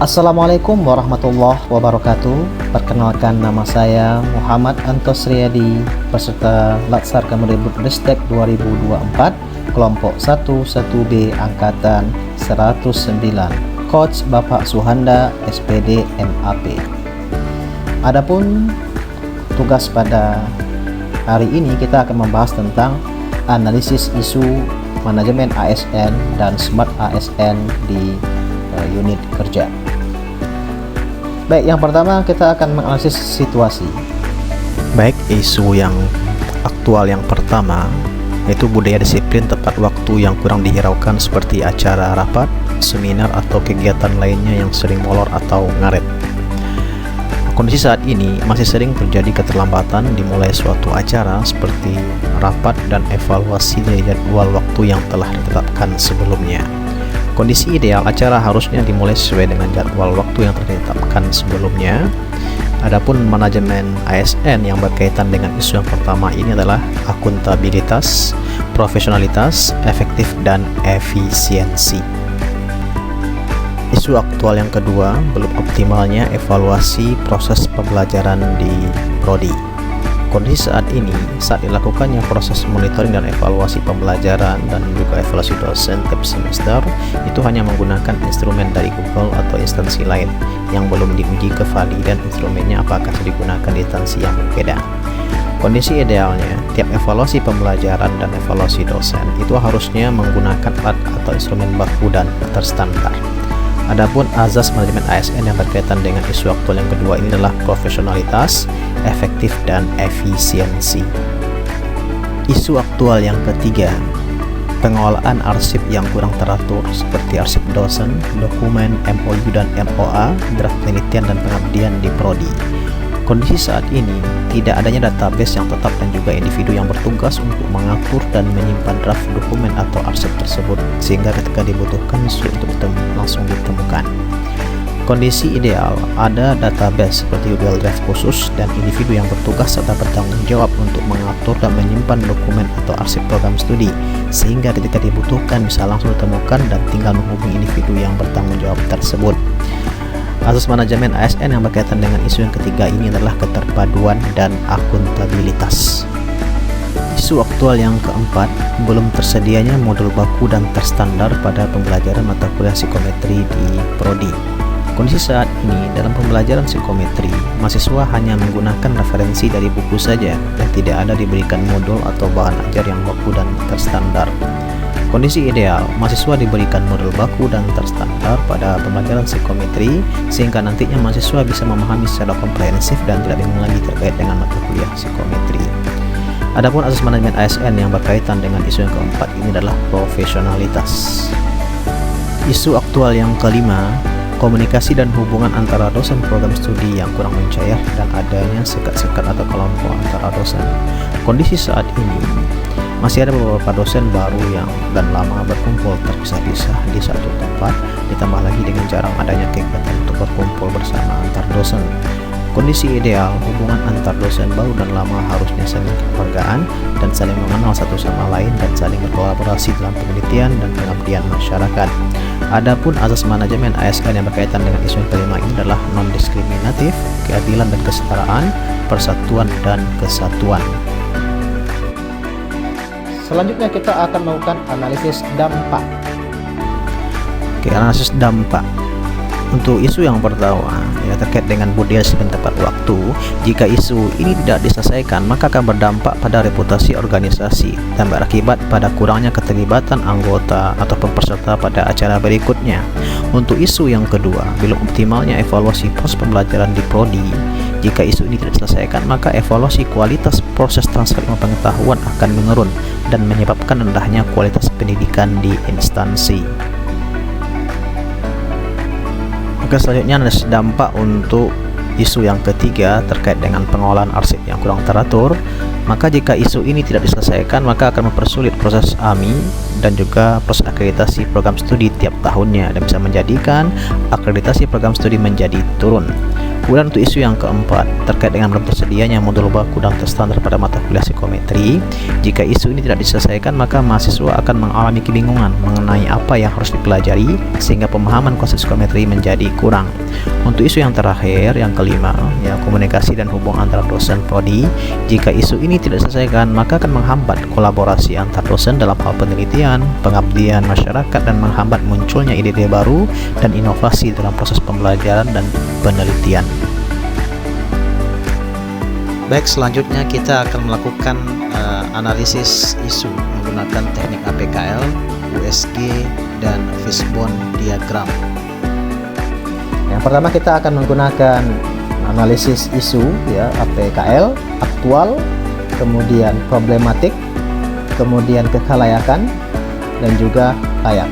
Assalamualaikum warahmatullahi wabarakatuh. Perkenalkan, nama saya Muhammad Antos Riyadi, peserta Latsar Kemendikbud Ristek 2024, kelompok 11B angkatan 109, Coach Bapak Suhanda, SPD MAP. Adapun tugas pada hari ini, kita akan membahas tentang analisis isu manajemen ASN dan Smart ASN di unit kerja. Baik, yang pertama kita akan menganalisis situasi. Baik, isu yang aktual yang pertama yaitu budaya disiplin tepat waktu yang kurang dihiraukan seperti acara rapat, seminar atau kegiatan lainnya yang sering molor atau ngaret. Kondisi saat ini masih sering terjadi keterlambatan dimulai suatu acara seperti rapat dan evaluasi dari jadwal waktu yang telah ditetapkan sebelumnya. Kondisi ideal acara harusnya dimulai sesuai dengan jadwal waktu yang telah ditetapkan sebelumnya. Adapun manajemen ASN yang berkaitan dengan isu yang pertama ini adalah akuntabilitas, profesionalitas, efektif, dan efisiensi. Isu aktual yang kedua, belum optimalnya evaluasi proses pembelajaran di Prodi. Kondisi saat ini, saat dilakukannya proses monitoring dan evaluasi pembelajaran dan juga evaluasi dosen tiap semester, itu hanya menggunakan instrumen dari Google atau instansi lain yang belum diuji kevalidan instrumennya apakah digunakan di instansi yang berbeda. Kondisi idealnya, tiap evaluasi pembelajaran dan evaluasi dosen itu harusnya menggunakan alat atau instrumen baku dan terstandar. Adapun azas manajemen ASN yang berkaitan dengan isu aktual yang kedua ini adalah profesionalitas, efektif, dan efisiensi. Isu aktual yang ketiga, pengelolaan arsip yang kurang teratur seperti arsip dosen, dokumen, MOU dan MOA, draft penelitian dan pengabdian di Prodi. Kondisi saat ini, tidak adanya database yang tetap dan juga individu yang bertugas untuk mengatur dan menyimpan draft dokumen atau arsip tersebut, sehingga ketika dibutuhkan sulit untuk langsung ditemukan. Kondisi ideal, ada database seperti Google Drive khusus dan individu yang bertugas serta bertanggung jawab untuk mengatur dan menyimpan dokumen atau arsip program studi, sehingga ketika dibutuhkan bisa langsung ditemukan dan tinggal menghubungi individu yang bertanggung jawab tersebut. Asas manajemen ASN yang berkaitan dengan isu yang ketiga ini adalah keterpaduan dan akuntabilitas. Isu aktual yang keempat, belum tersedianya modul baku dan terstandar pada pembelajaran mata kuliah psikometri di Prodi. Kondisi saat ini, dalam pembelajaran psikometri, mahasiswa hanya menggunakan referensi dari buku saja dan tidak ada diberikan modul atau bahan ajar yang baku dan terstandar. Kondisi ideal, mahasiswa diberikan modul baku dan terstandar pada pembelajaran psikometri sehingga nantinya mahasiswa bisa memahami secara komprehensif dan tidak bingung lagi terkait dengan mata kuliah psikometri. Adapun asas manajemen ASN yang berkaitan dengan isu yang keempat ini adalah profesionalitas. Isu aktual yang kelima, komunikasi dan hubungan antara dosen program studi yang kurang mencair dan adanya sekat-sekat atau kelompok antara dosen. Kondisi saat ini, masih ada beberapa dosen baru dan lama berkumpul terpisah-pisah di satu tempat, ditambah lagi dengan jarang adanya kegiatan untuk berkumpul bersama antar dosen. Kondisi ideal, hubungan antar dosen baru dan lama harusnya saling kekeluargaan dan saling mengenal satu sama lain dan saling berkolaborasi dalam penelitian dan pengabdian masyarakat. Adapun azas manajemen ASN yang berkaitan dengan isu yang kelima ini adalah non-diskriminatif, keadilan dan kesetaraan, persatuan dan kesatuan. Selanjutnya kita akan melakukan analisis dampak. Oke, analisis dampak. Untuk isu yang pertama, terkait dengan budaya disiplin tepat waktu, jika isu ini tidak diselesaikan, maka akan berdampak pada reputasi organisasi dan berakibat pada kurangnya keterlibatan anggota ataupun peserta pada acara berikutnya. Untuk isu yang kedua, belum optimalnya evaluasi proses pembelajaran di Prodi. Jika isu ini tidak diselesaikan, maka evaluasi kualitas proses transfer ilmu pengetahuan akan menurun dan menyebabkan rendahnya kualitas pendidikan di instansi. Oke, selanjutnya analisis dampak untuk isu yang ketiga terkait dengan pengelolaan arsip yang kurang teratur. Maka jika isu ini tidak diselesaikan, maka akan mempersulit proses AMI dan juga proses akreditasi program studi tiap tahunnya, dan bisa menjadikan akreditasi program studi menjadi turun. Kemudian untuk isu yang keempat terkait dengan belum tersedianya modul baku dan terstandar pada mata kuliah psikometri. Jika isu ini tidak diselesaikan, maka mahasiswa akan mengalami kebingungan mengenai apa yang harus dipelajari, sehingga pemahaman konsep psikometri menjadi kurang. Untuk isu yang terakhir, yang kelima, ya, komunikasi dan hubungan antara dosen prodi. Jika isu ini tidak diselesaikan, maka akan menghambat kolaborasi antar dosen dalam hal penelitian, pengabdian masyarakat, dan menghambat munculnya ide-ide baru dan inovasi dalam proses pembelajaran dan penelitian. Baik, selanjutnya kita akan melakukan analisis isu menggunakan teknik APKL, USG, dan fishbone diagram. Yang pertama kita akan menggunakan analisis isu, ya, APKL, aktual, kemudian problematik, kemudian kekalayakan, dan juga layak.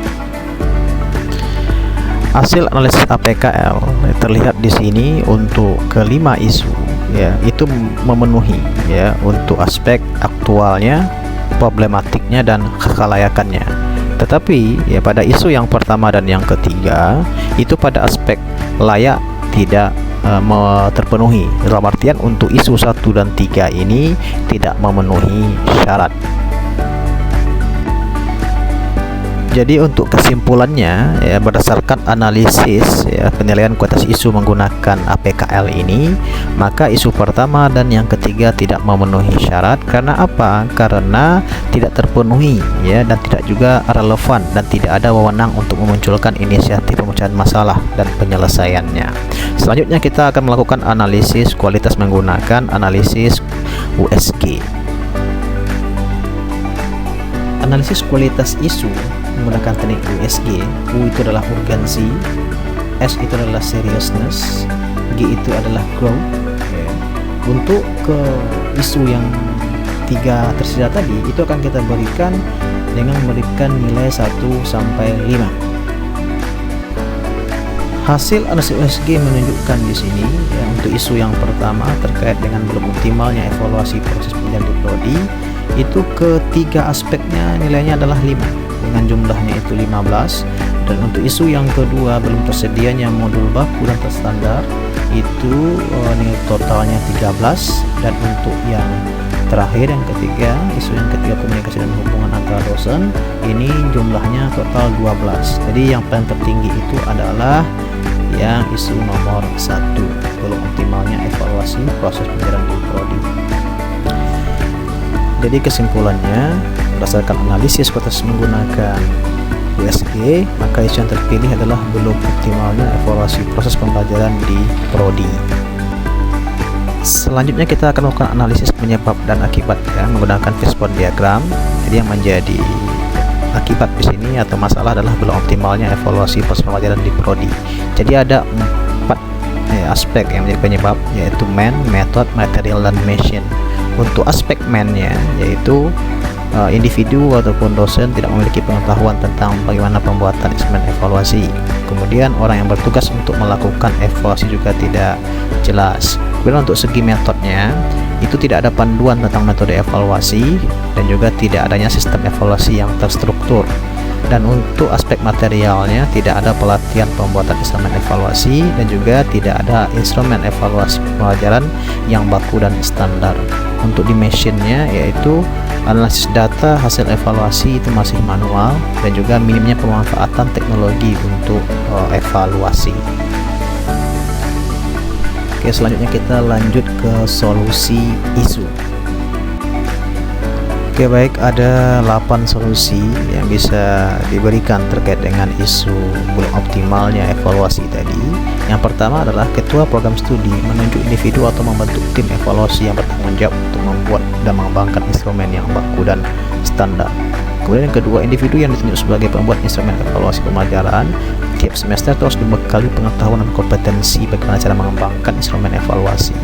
Hasil analisis APKL terlihat di sini untuk kelima isu, ya, itu memenuhi, ya, untuk aspek aktualnya, problematiknya, dan kekalayakannya. Tetapi ya pada isu yang pertama dan yang ketiga itu pada aspek layak tidak terpenuhi. Dalam artian untuk isu 1 dan 3 ini tidak memenuhi syarat. Jadi untuk kesimpulannya, ya, berdasarkan analisis, ya, penilaian kualitas isu menggunakan APKL ini, maka isu pertama dan yang ketiga tidak memenuhi syarat. Karena apa? Karena tidak terpenuhi, ya, dan tidak juga relevan dan tidak ada wewenang untuk memunculkan inisiatif pemecahan masalah dan penyelesaiannya. Selanjutnya kita akan melakukan analisis kualitas menggunakan analisis USG. Analisis kualitas isu menggunakan teknik USG. U itu adalah urgensi, S itu adalah seriousness, G itu adalah growth. Untuk ke isu yang 3 tersedia tadi itu akan kita berikan dengan memberikan nilai 1 sampai 5. Hasil analisis USG menunjukkan di sini, ya, untuk isu yang pertama terkait dengan belum optimalnya evaluasi proses penelitian di prodi, itu ketiga aspeknya nilainya adalah 5 dengan jumlahnya itu 15. Dan untuk isu yang kedua belum tersedianya modul baku dan terstandar itu nilai totalnya 13. Dan untuk yang terakhir yang ketiga, isu yang ketiga komunikasi dan hubungan antara dosen, ini jumlahnya total 12. Jadi yang paling tertinggi itu adalah yang isu nomor 1, belum optimalnya evaluasi proses penelitian di prodi. Jadi kesimpulannya, berdasarkan analisis kualitas menggunakan USG, maka isu yang terpilih adalah belum optimalnya evaluasi proses pembelajaran di prodi. Selanjutnya kita akan melakukan analisis penyebab dan akibat, ya, menggunakan fishbone diagram. Jadi yang menjadi akibat di sini atau masalah adalah belum optimalnya evaluasi proses pembelajaran di prodi. Jadi ada 4 aspek yang menjadi penyebab, yaitu man, method, material, dan machine. Untuk aspek man-nya, yaitu individu ataupun dosen tidak memiliki pengetahuan tentang bagaimana pembuatan instrumen evaluasi. Kemudian orang yang bertugas untuk melakukan evaluasi juga tidak jelas. Kemudian untuk segi metodenya, itu tidak ada panduan tentang metode evaluasi dan juga tidak adanya sistem evaluasi yang terstruktur. Dan untuk aspek materialnya, tidak ada pelatihan pembuatan instrumen evaluasi dan juga tidak ada instrumen evaluasi pembelajaran yang baku dan standar. Untuk dimensionnya, yaitu analisis data hasil evaluasi itu masih manual dan juga minimnya pemanfaatan teknologi untuk evaluasi. Oke, selanjutnya kita lanjut ke solusi isu. Oke, baik, ada 8 solusi yang bisa diberikan terkait dengan isu belum optimalnya evaluasi tadi. Yang pertama adalah ketua program studi menunjuk individu atau membentuk tim evaluasi yang bertanggung jawab untuk membuat dan mengembangkan instrumen yang baku dan standar. Kemudian yang kedua, individu yang ditunjuk sebagai pembuat instrumen evaluasi pembelajaran tiap semester terus dibekali pengetahuan dan kompetensi bagaimana cara mengembangkan instrumen evaluasi.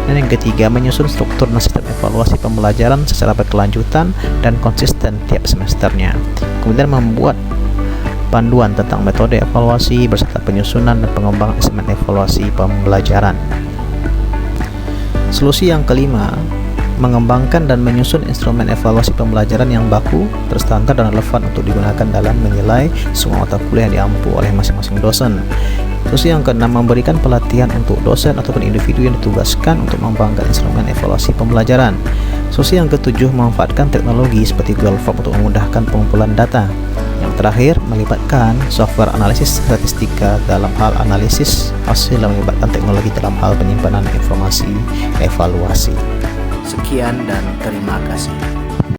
Dan yang ketiga, menyusun struktur dan sistem evaluasi pembelajaran secara berkelanjutan dan konsisten tiap semesternya. Kemudian membuat panduan tentang metode evaluasi beserta penyusunan dan pengembangan instrumen evaluasi pembelajaran. Solusi yang kelima mengembangkan dan menyusun instrumen evaluasi pembelajaran yang baku, terstandar dan relevan untuk digunakan dalam menilai semua mata kuliah yang diampu oleh masing-masing dosen. Terus yang keenam, memberikan pelatihan untuk dosen ataupun individu yang ditugaskan untuk mengembangkan instrumen evaluasi pembelajaran. Terus yang ketujuh, memanfaatkan teknologi seperti Google Form untuk memudahkan pengumpulan data. Yang terakhir, melibatkan software analisis statistika dalam hal analisis hasil dan melibatkan teknologi dalam hal penyimpanan informasi evaluasi. Sekian dan terima kasih.